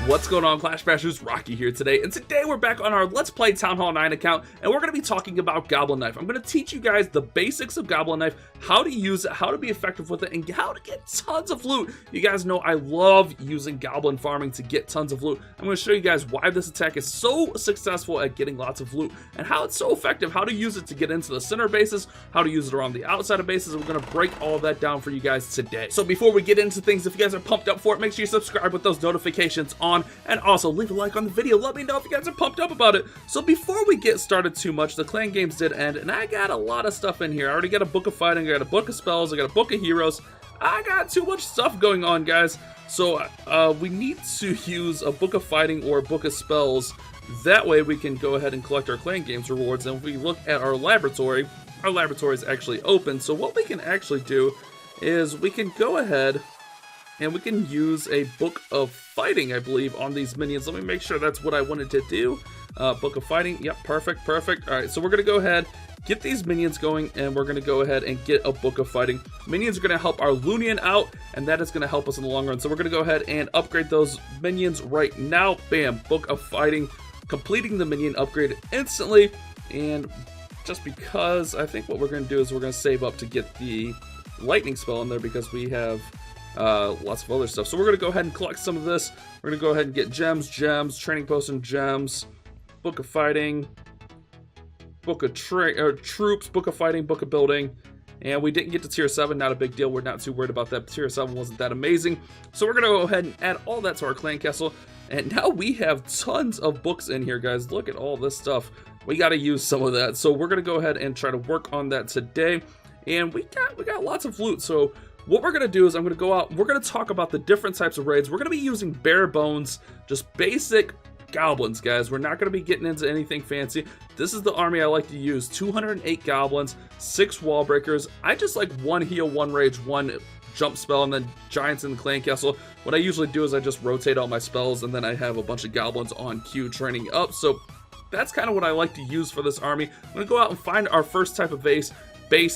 What's going on, Clash Bashers? Rocky here today, and today we're back on our Let's Play Town Hall 9 account, and we're going to be talking about Goblin Knife. I'm going to teach you guys the basics of Goblin Knife, how to use it, how to be effective with it, and how to get tons of loot. You guys know I love using Goblin farming to get tons of loot. I'm going to show you guys why this attack is so successful at getting lots of loot, and how it's so effective, how to use it to get into the center bases, how to use it around the outside of bases, and we're going to break all of that down for you guys today. So before we get into things, if you guys are pumped up for it, make sure you subscribe with those notifications on, and also leave a like on the video. Let me know if you guys are pumped up about it. So before we get started too much, the clan games did end, and I got a lot of stuff in here. I already got a book of fighting, I got a book of spells, I got a book of heroes. I got too much stuff going on, guys. So we need to use a book of fighting or a book of spells. That way we can go ahead and collect our clan games rewards. And if we look at our laboratory is actually open. So what we can actually do is we can go ahead and we can use a book of fighting, I believe, on these minions. Let me make sure that's what I wanted to do. Book of fighting. Yep, perfect. All right, so we're going to go ahead, get these minions going, and we're going to go ahead and get a book of fighting. Minions are going to help our Lunian out, and that is going to help us in the long run. So we're going to go ahead and upgrade those minions right now. Bam, book of fighting, completing the minion upgrade instantly. And just because, I think what we're going to do is we're going to save up to get the lightning spell in there because we have lots of other stuff. So we're going to go ahead and collect some of this. We're going to go ahead and get gems, training post and gems, book of fighting, book of troops, book of fighting, book of building. And we didn't get to tier 7, not a big deal. We're not too worried about that. Tier 7 wasn't that amazing. So we're going to go ahead and add all that to our clan castle. And now we have tons of books in here, guys. Look at all this stuff. We got to use some of that. So we're going to go ahead and try to work on that today. And we got lots of loot. So what we're going to do is I'm going to go out, we're going to talk about the different types of raids. We're going to be using bare bones, just basic goblins, guys. We're not going to be getting into anything fancy. This is the army I like to use. 208 goblins, 6 wall breakers. I just like 1 heal, 1 rage, 1 jump spell, and then giants in the clan castle. What I usually do is I just rotate all my spells, and then I have a bunch of goblins on queue training up. So that's kind of what I like to use for this army. I'm going to go out and find our first type of base,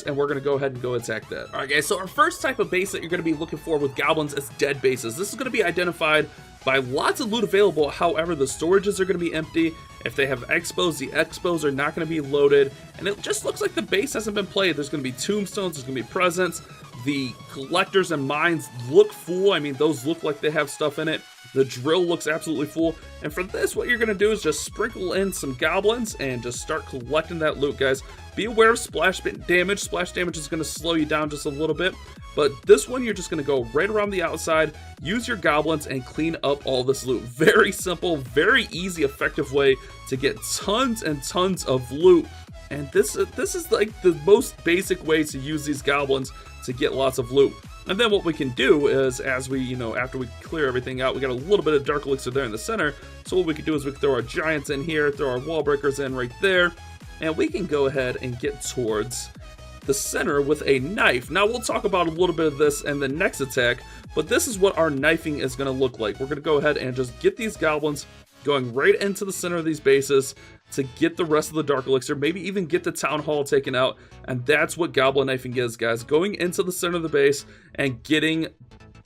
and we're going to go ahead and go attack that. Alright guys, so our first type of base that you're going to be looking for with goblins is dead bases. This is going to be identified by lots of loot available. However, the storages are going to be empty. If they have expos, the expos are not going to be loaded, and it just looks like the base hasn't been played. There's going to be tombstones, there's going to be presents. The collectors and mines look full. I mean, those look like they have stuff in it. The drill looks absolutely full. And for this, what you're going to do is just sprinkle in some goblins and just start collecting that loot, guys. Be aware of splash damage. Splash damage is going to slow you down just a little bit. But this one, you're just going to go right around the outside, use your goblins, and clean up all this loot. Very simple, very easy, effective way to get tons and tons of loot. And this is like the most basic way to use these goblins to get lots of loot. And then what we can do is, as we, after we clear everything out, we got a little bit of dark elixir there in the center. So what we can do is we can throw our giants in here, throw our wall breakers in right there, and we can go ahead and get towards the center with a knife. Now we'll talk about a little bit of this in the next attack, but this is what our knifing is going to look like. We're going to go ahead and just get these goblins going right into the center of these bases to get the rest of the dark elixir, maybe even get the town hall taken out. And that's what goblin knifing is, guys. Going into the center of the base and getting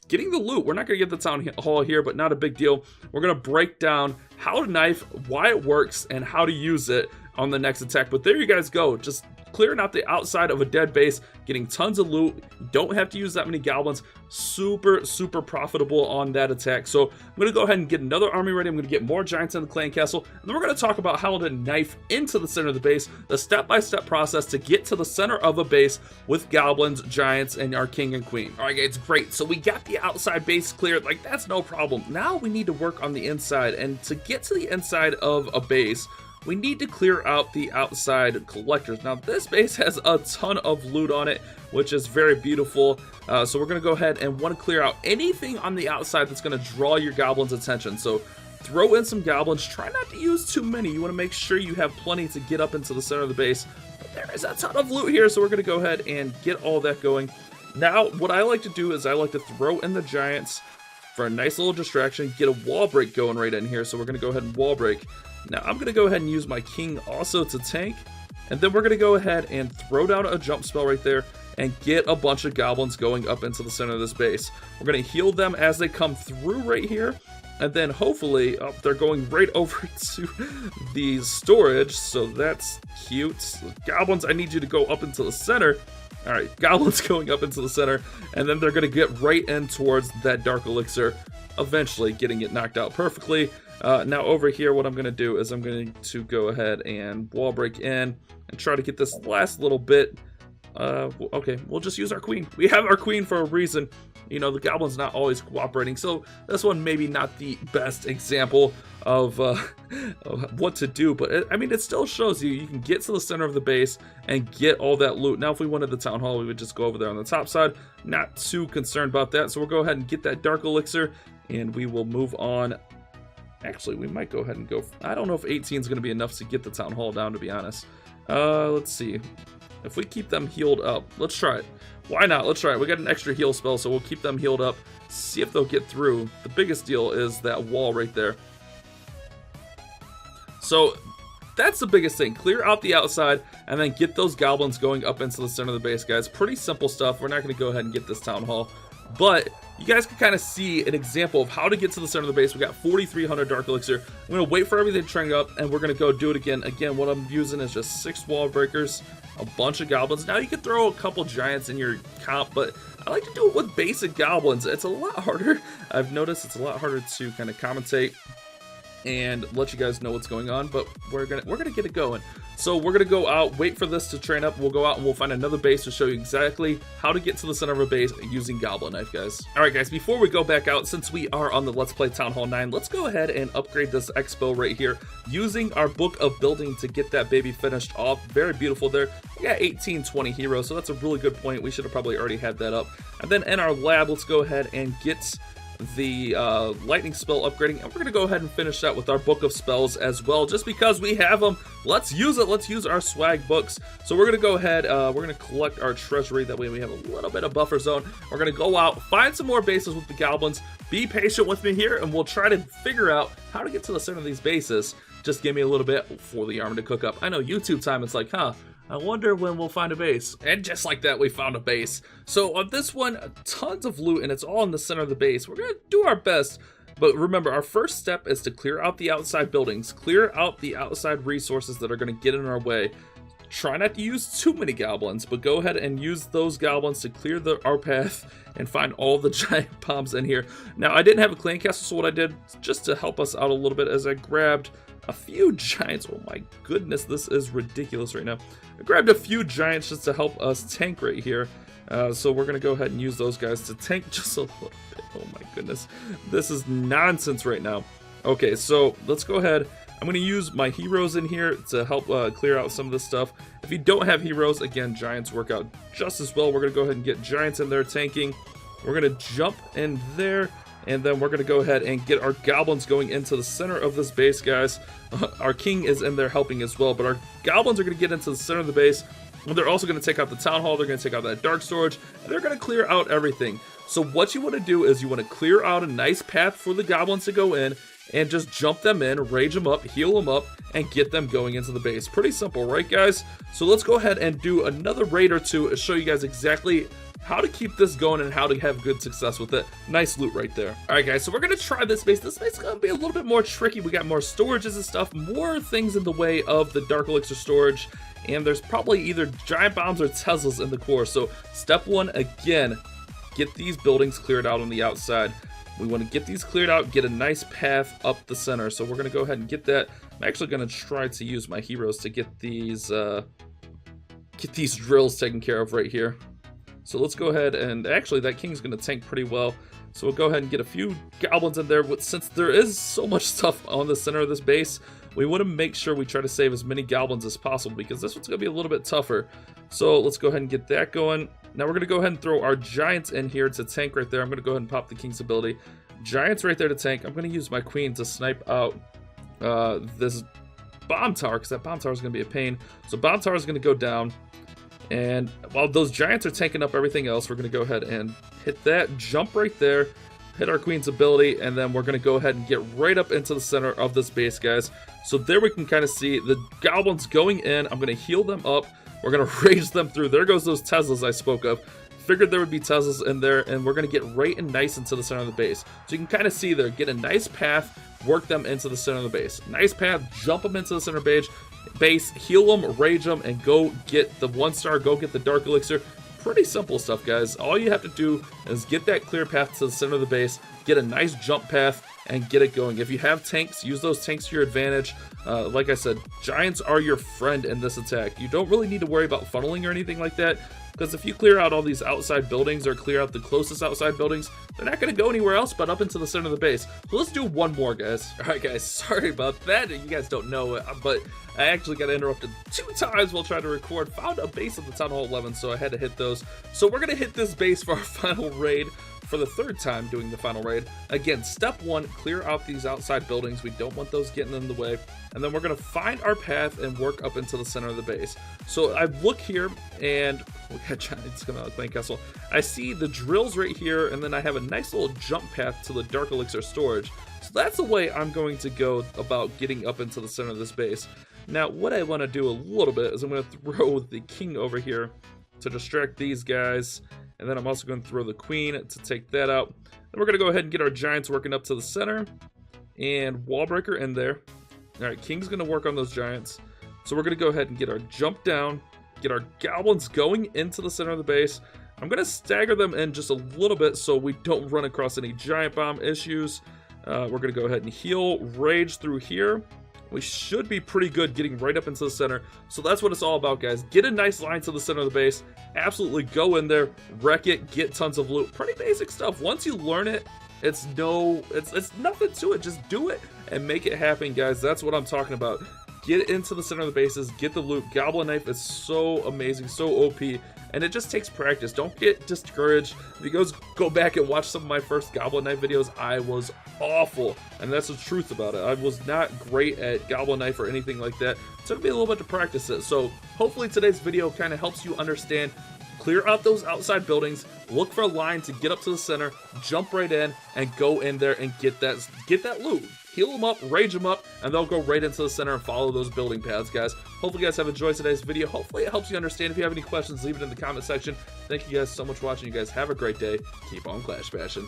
the loot. We're not going to get the town hall here, but not a big deal. We're going to break down how to knife, why it works, and how to use it on the next attack. But there you guys go. Just clearing out the outside of a dead base, getting tons of loot. Don't have to use that many goblins. Super, super profitable on that attack. So I'm going to go ahead and get another army ready. I'm going to get more giants in the clan castle. And then we're going to talk about how to knife into the center of the base, the step-by-step process to get to the center of a base with goblins, giants, and our king and queen. All right, guys, great. So we got the outside base cleared. Like, that's no problem. Now we need to work on the inside. And to get to the inside of a base, we need to clear out the outside collectors. Now this base has a ton of loot on it, which is very beautiful. So we're going to go ahead and want to clear out anything on the outside that's going to draw your goblins' attention. So throw in some goblins. Try not to use too many. You want to make sure you have plenty to get up into the center of the base. But there is a ton of loot here, so we're going to go ahead and get all that going. Now what I like to do is I like to throw in the giants for a nice little distraction, get a wall break going right in here. So we're going to go ahead and wall break. Now I'm going to go ahead and use my king also to tank, and then we're going to go ahead and throw down a jump spell right there, and get a bunch of goblins going up into the center of this base. We're going to heal them as they come through right here. And then hopefully, they're going right over to the storage, so that's cute. Goblins, I need you to go up into the center. All right, goblins going up into the center, and then they're going to get right in towards that dark elixir, eventually getting it knocked out perfectly. Now over here, what I'm going to do is I'm going to go ahead and wall break in and try to get this last little bit. Okay, we'll just use our queen. We have our queen for a reason. You know, the goblin's not always cooperating, so this one maybe not the best example of what to do, but I mean, it still shows you can get to the center of the base and get all that loot. Now, if we wanted the town hall, we would just go over there on the top side. Not too concerned about that, so we'll go ahead and get that dark elixir, and we will move on. Actually, we might go ahead and go. I don't know if 18 is going to be enough to get the town hall down, to be honest. Let's see. If we keep them healed up, let's try it. Why not? Let's try it. We got an extra heal spell, so we'll keep them healed up. See if they'll get through. The biggest deal is that wall right there. So that's the biggest thing. Clear out the outside and then get those goblins going up into the center of the base, guys. Pretty simple stuff. We're not going to go ahead and get this town hall, but you guys can kind of see an example of how to get to the center of the base. We got 4,300 dark elixir. I'm going to wait for everything to train up, and we're going to go do it again. Again, what I'm using is just 6 wall breakers, a bunch of goblins. Now you can throw a couple giants in your comp, but I like to do it with basic goblins. It's a lot harder. I've noticed it's a lot harder to kind of commentate and let you guys know what's going on, but we're gonna get it going. So we're gonna go out, wait for this to train up. We'll go out and we'll find another base to show you exactly how to get to the center of a base using Goblin Knife, guys. All right, guys, before we go back out, since we are on the Let's Play Town Hall 9, let's go ahead and upgrade this expo right here using our book of building to get that baby finished off. Very beautiful there. We got 1820 heroes, so that's a really good point. We should have probably already had that up. And then in our lab, let's go ahead and get the lightning spell upgrading, and we're gonna go ahead and finish that with our book of spells as well, just because we have them. Let's use it. Let's use our swag books. So we're gonna go ahead, we're gonna collect our treasury. That way we have a little bit of buffer zone. We're gonna go out, find some more bases with the goblins. Be patient with me here, and we'll try to figure out how to get to the center of these bases. Just give me a little bit for the armor to cook up. I know YouTube time, it's like, I wonder when we'll find a base. And just like that, we found a base. So on this one, tons of loot, and it's all in the center of the base. We're gonna do our best, but remember, our first step is to clear out the outside buildings, clear out the outside resources that are gonna get in our way. Try not to use too many goblins, but go ahead and use those goblins to clear our path and find all the giant bombs in here. Now, I didn't have a clan castle, so what I did, just to help us out a little bit, is I grabbed a few giants. Oh my goodness, this is ridiculous right now. I grabbed a few giants just to help us tank right here. So we're going to go ahead and use those guys to tank just a little bit. Oh my goodness. This is nonsense right now. Okay, so let's go ahead. I'm going to use my heroes in here to help clear out some of this stuff. If you don't have heroes, again, giants work out just as well. We're going to go ahead and get giants in there tanking. We're going to jump in there. And then we're going to go ahead and get our goblins going into the center of this base, guys. Our king is in there helping as well, but our goblins are going to get into the center of the base. And they're also going to take out the town hall. They're going to take out that dark storage, and they're going to clear out everything. So what you want to do is you want to clear out a nice path for the goblins to go in and just jump them in, rage them up, heal them up, and get them going into the base. Pretty simple, right, guys? So let's go ahead and do another raid or two to show you guys exactly how to keep this going and how to have good success with it. Nice loot right there. All right, guys, so we're gonna try this base. This base is gonna be a little bit more tricky. We got more storages and stuff, more things in the way of the dark elixir storage, and there's probably either giant bombs or Teslas in the core. So step one, again, get these buildings cleared out on the outside. We want to get these cleared out, get a nice path up the center. So we're gonna go ahead and get that. I'm actually gonna try to use my heroes to get these drills taken care of right here. So let's go ahead, and actually that king's going to tank pretty well. So we'll go ahead and get a few goblins in there. Since there is so much stuff on the center of this base, we want to make sure we try to save as many goblins as possible, because this one's going to be a little bit tougher. So let's go ahead and get that going. Now we're going to go ahead and throw our giants in here to tank right there. I'm going to go ahead and pop the king's ability. Giants right there to tank. I'm going to use my queen to snipe out this bomb tower, because that bomb tower is going to be a pain. So bomb tower is going to go down. And while those giants are tanking up everything else, we're going to go ahead and hit that, jump right there, hit our queen's ability, and then we're going to go ahead and get right up into the center of this base, guys. So there we can kind of see the goblins going in. I'm going to heal them up. We're gonna rage them through. There goes those Teslas I spoke of. Figured there would be Teslas in there, and we're gonna get right and nice into the center of the base. So you can kind of see there, get a nice path, work them into the center of the base. Nice path, jump them into the center base, heal them, rage them, and go get the 1-star, go get the Dark Elixir. Pretty simple stuff, guys. All you have to do is get that clear path to the center of the base, get a nice jump path, and get it going. If you have tanks, use those tanks to your advantage. Like I said, giants are your friend in this attack. You don't really need to worry about funneling or anything like that, because if you clear out all these outside buildings or clear out the closest outside buildings, they're not going to go anywhere else but up into the center of the base. So let's do one more, guys. All right, guys, sorry about that. You guys don't know it, but I actually got interrupted 2 times while trying to record. Found a base at the Town Hall 11, so I had to hit those. So we're going to hit this base for our final raid for the 3rd time doing the final raid. Again, step 1, clear out these outside buildings. We don't want those getting in the way. And then we're going to find our path and work up into the center of the base. So I look here, and we got giants coming out of the Clan Castle. I see the drills right here, and then I have a nice little jump path to the Dark Elixir storage. So that's the way I'm going to go about getting up into the center of this base. Now, what I want to do a little bit is I'm going to throw the king over here to distract these guys. And then I'm also going to throw the queen to take that out. Then we're going to go ahead and get our giants working up to the center. And wall breaker in there. Alright, king's going to work on those giants. So we're going to go ahead and get our jump down. Get our goblins going into the center of the base. I'm going to stagger them in just a little bit so we don't run across any giant bomb issues. We're going to go ahead and heal, rage through here. We should be pretty good getting right up into the center. So that's what it's all about, guys. Get a nice line to the center of the base. Absolutely go in there, wreck it, get tons of loot. Pretty basic stuff. Once you learn it, it's nothing to it. Just do it and make it happen, guys. That's what I'm talking about. Get into the center of the bases, get the loot. Goblin Knife is so amazing, so OP, and it just takes practice. Don't get discouraged. If you guys go back and watch some of my first Goblin Knife videos, I was awful, and that's the truth about it. I was not great at Goblin Knife or anything like that. It took me a little bit to practice it, so hopefully today's video kind of helps you understand. Clear out those outside buildings, look for a line to get up to the center, jump right in, and go in there and get that loot. Heal them up, rage them up, and they'll go right into the center and follow those building paths, guys. Hopefully you guys have enjoyed today's video. Hopefully it helps you understand. If you have any questions, leave it in the comment section. Thank you guys so much for watching. You guys have a great day. Keep on Clash Bashing.